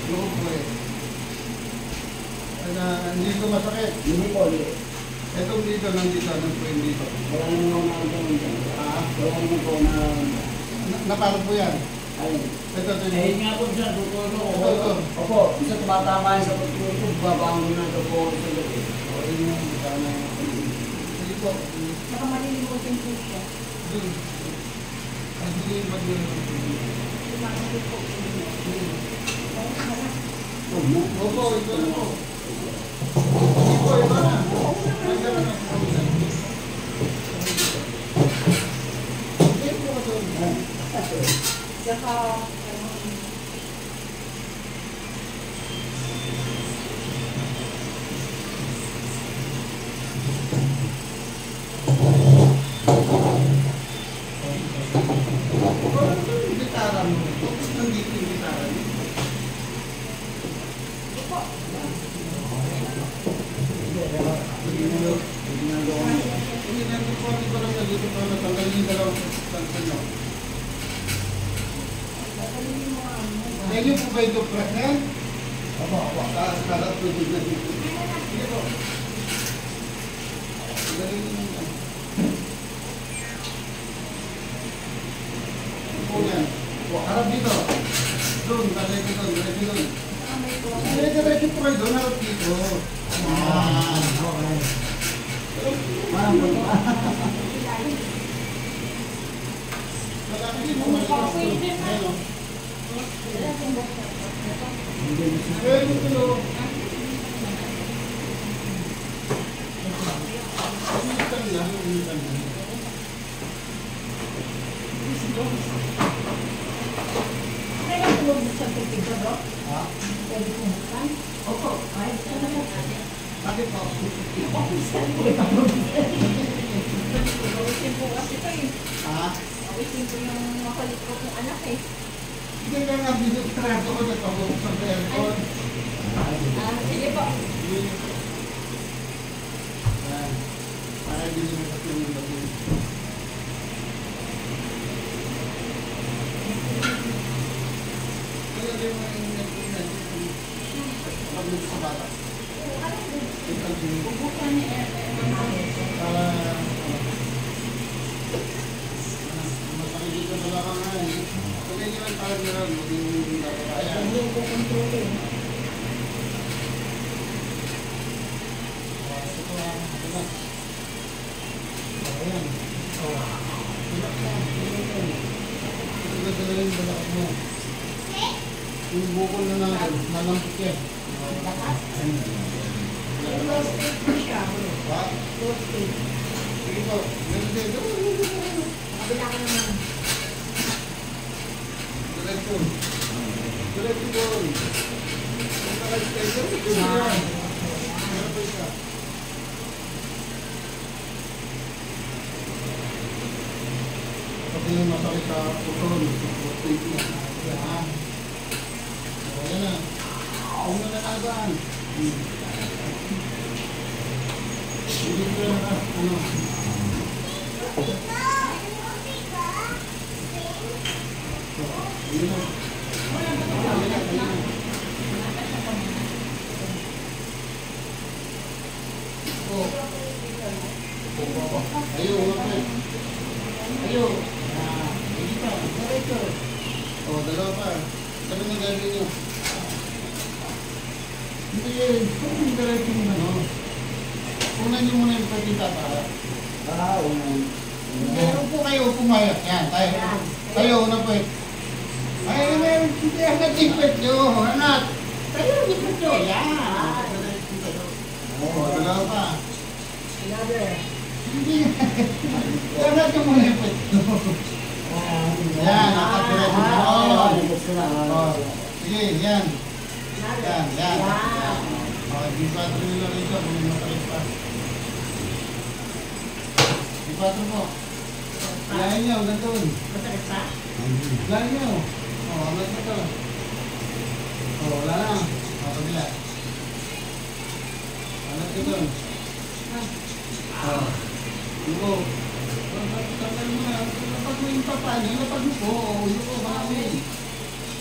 Yung po eh. Hindi ko masakit. Hindi po, hindi. Itong dito, nandito, anong po yung dito? Wala naman ako nakaramdaman. Wala naman po nakaramdaman. Naparang po yan? Ayun. Ito. Eh, nga po dyan, tutulong ko. Ito. Opo, isa tumatama yun sa pagtulog, babangon na ito po sa gabi. O, yun yung sana. Sige po. Baka malilimutin po siya. Sige, Lumakapit po. Opo, ito na po. Sige po, ito na. Nandiyan na po. Sige po ito. Saka, Gitara mo. Nandito yung gitara mo. Hindi natin po ang iba lang nandito pa natanggalin yung dalawang tansa nyo. Medyo po ba ito pregnant? Opo. Sarap po din na dito. Sige po. Galing nyo naman. Po yan. Harap dito. Doon, diretso doon. Diretso po kayo doon, harap dito. Okay. Parang po. Malaki mo masyado. Pero ito. Umitan lang. kaya tulog sa tubig ko, bro? Ha? Pwede kumukan? Opo. Ay, ano na? Bakit po? Awisin po kasi ito eh. Ha? Awisin po yung makulit ko kong anak eh. Hindi ka nga binitrato ko na pabuksan sa aircon. Sige po. Yan. Para hindi mo kasi yung labi. Kaya din mo yung nag-inan. Pag-luto sa bata. Bubukan ni Masakit dito sa lakangan. Kaya nyo lang parang meron. Maging kaya. Hindi ko kontrolin. Ito lang. Ayan. Relax lang. Ito yung balakad mo. Yung bukol na natin. Nalampot yan. Lakas? Low state po siya. Ha? Low state. Sige po. Meron din. Kabila ka naman. Diretso. Diretso doon. Kung naka-stay doon, ito yan. Meron pa isa. Pati yung masakit sa puton. Puton na. Yan. O, yan na. Huwag na nalaban. Hindi ko na ano. Hindi na. Ayo, okay. Ayo. Hindi pa. Diretso. O, dalawa pa. Sabi na gagawin nyo. Hindi, kung diretso mo na, no? Unan nyo muna yung pagkita para. Unan. Meron po kayo pumayat. Yan, tayo. Tayo, una po eh. Ay, meron. Hindi, nag-tipit nyo. Anak. Tayo, tipit nyo. Yan. O, dalawa pa. Hindi. Anak nyo muna yung pagkita. Yan, nakapirasyon mo. O, sige, yan. Yan. O, di-4 nyo lang ito kung masakit pa. Di-4 mo. Lain nyo, hanggang doon. Masakit pa? Lain nyo. O, hanggang ito. O, wala na. O, kabila. Hanggang ito doon. O, yuko. Tanggal mo na. Lapag mo yung papa. Lapag mo po. O, yuko, marami.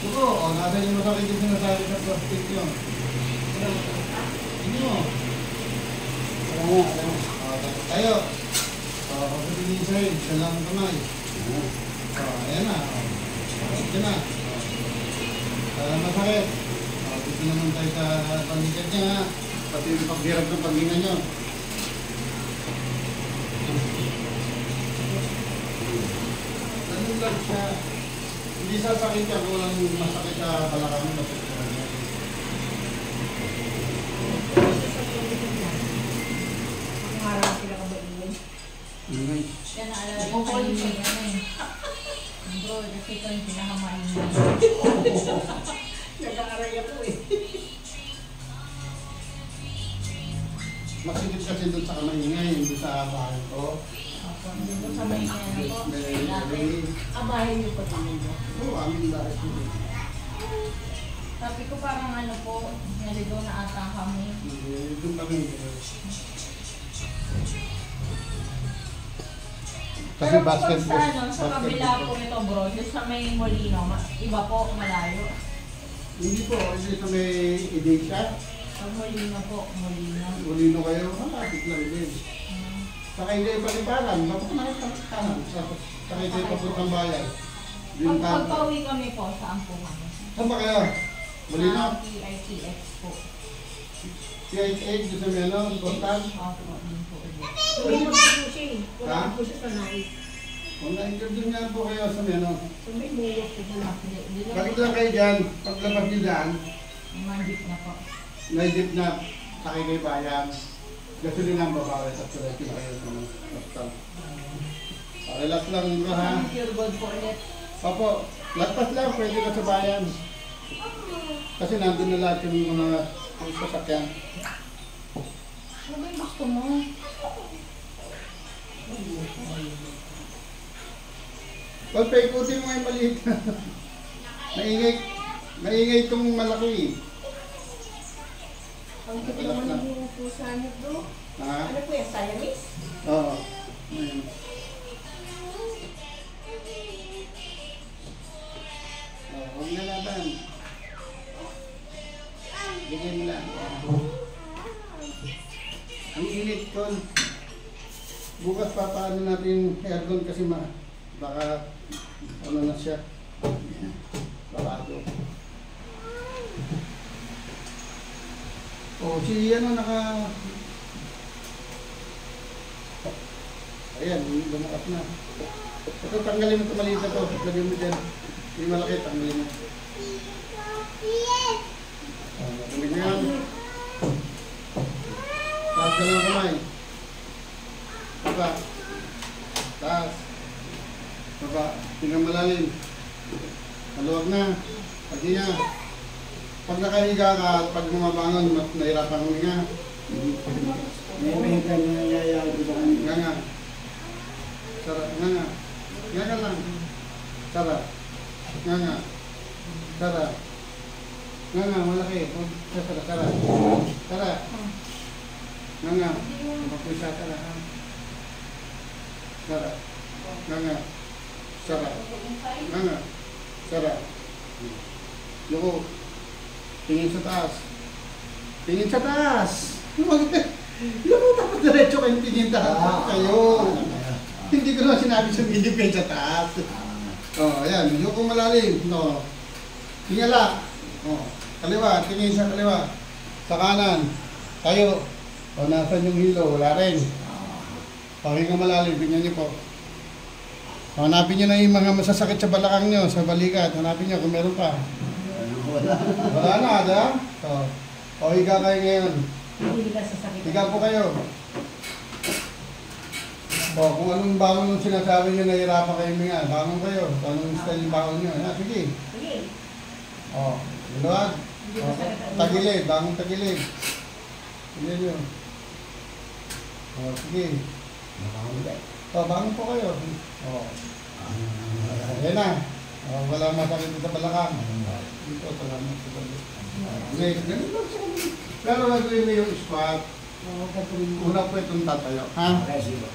Yuko, o, nasa yung masakit yung sinasabi sa prostate yun. Hindi mo. Tayo. Pagkakilisahin, isa lang ang kamay. Ayan na. Ito na. Masakit. Dito naman tayo sa panggigat niya ha. Pati yung paghirap ng paghinga niyo. Ganun lang siya. Hindi sasakit ka kung walang masakit sa balakang mo. Ang araw sila ka ba iwan? Yan naalala ko kayo niya yan eh. Bro, kasi ito yung pinakamain niya. Nag-aaral ako eh. Masikip kasi doon sa kamay doon sa bahay ko. Opo, dito sa may niya na po. Dati. Abahin niyo pa din mo. Oo, amin bahay ko. Sabi ko parang ano po, naligaw na ata kami. Doon kami. Kasi Pero basket kapag sa ano, sa kabila po ito bro, doon sa may Molino, iba po, malayo. Hindi po, hindi sa may Edesha. Sa Molino po, Molino. Ulino kayo, malapit lang din. Saka hindi paliparan, mapapanakas ka kanan. Saka hindi papuntang bayan. Din Pag ka. pagpauwi kami po, saan po kami? Saan ba kayo? Ulino? Sa PITX po. CH8, doon sa may ano, Portal. Opo, din po ulit. Suminog po siya eh. Wala po siya sa nais. Kung na-interview nga po kayo sa may ano. Suminog po siya. Bakit lang kayo dyan? Paglabas nyo dyan, Mandip na po. naisip na sakay kayo bayan. Gasolina ang babawi at tuloy kayo sa mga hospital. Relax lang bro ha. Pure gold po ulit. Opo, lagpas lang, pwede ka sa bayan. Kasi nandun na lahat yung mga sasakyan. Ano ba yung gusto mo? Well, paikutin mo yung maliit. Maingay itong malaki. Ang kita naman yung pusa niyo bro. Ha? Ano po yan? Siamese? Oo. Ayun. Huwag na laban. Bigyan mo lang. Ang init ko. Bukas papaano natin aircon kasi baka ano na siya. Barado. Oh, si ano ayan, lumakas na. Ito, tanggalin mo ito maliit na ito. Lagyan mo dyan. Hindi malaki, tanggalin mo. Tanggalin mo yan. Taas ka lang kamay. Baba. Taas. Baba. Tingnan malalim. Maluwag na. Pagi niya. Pag nakahiga ka at pag bumabangon, nahirapan mo nga. May nangyayari ba kami? Nga nga. Sarap. Nga nga. Nga nga lang. Sarap. Nga nga. Sarap. Nga nga. Malaki. Sarap. Sarap. Sarap. Nga nga. Mapapisa ka lang. Sarap. Nga nga. Sarap. Nga nga. Sarap. Yuko. Tingin sa taas. Tingin sa taas. Yuko, dapat diretso kayong tingin taas. Kayo. Hindi ko naman sinabi sa video kayo sa taas. Oh, ayan. Yuko malalim. No. Tingala. Oh. Kaliwa. Tingin sa kaliwa. Sa kanan. Tayo. O, nasan yung hilo? Wala rin. Pahinga malalim. Tingnan niyo po. Hanapin niyo na yung mga masasakit sa balakang niyo, sa balikat. Hanapin niyo kung meron pa. Wala na, ada? O, higa kayo ngayon. Hindi ka sasakit. Higa po kayo. O, kung anong bangon yung sinasabi niyo, nahirapan kayo mga. Bangon kayo. Kung anong style yung bangon niyo. Sige. Sige. O, luwag. O, tagilid. Bangon tagilid. Tignan niyo. O, sige. O, bangon po kayo. O. Ayan na. O, wala masakit sa balakang. Dito, salamat sa balik. Next, ganun lang siya. Pero gagawin mo yung squat. Una po itong tatayo. Ha? Okay, sige.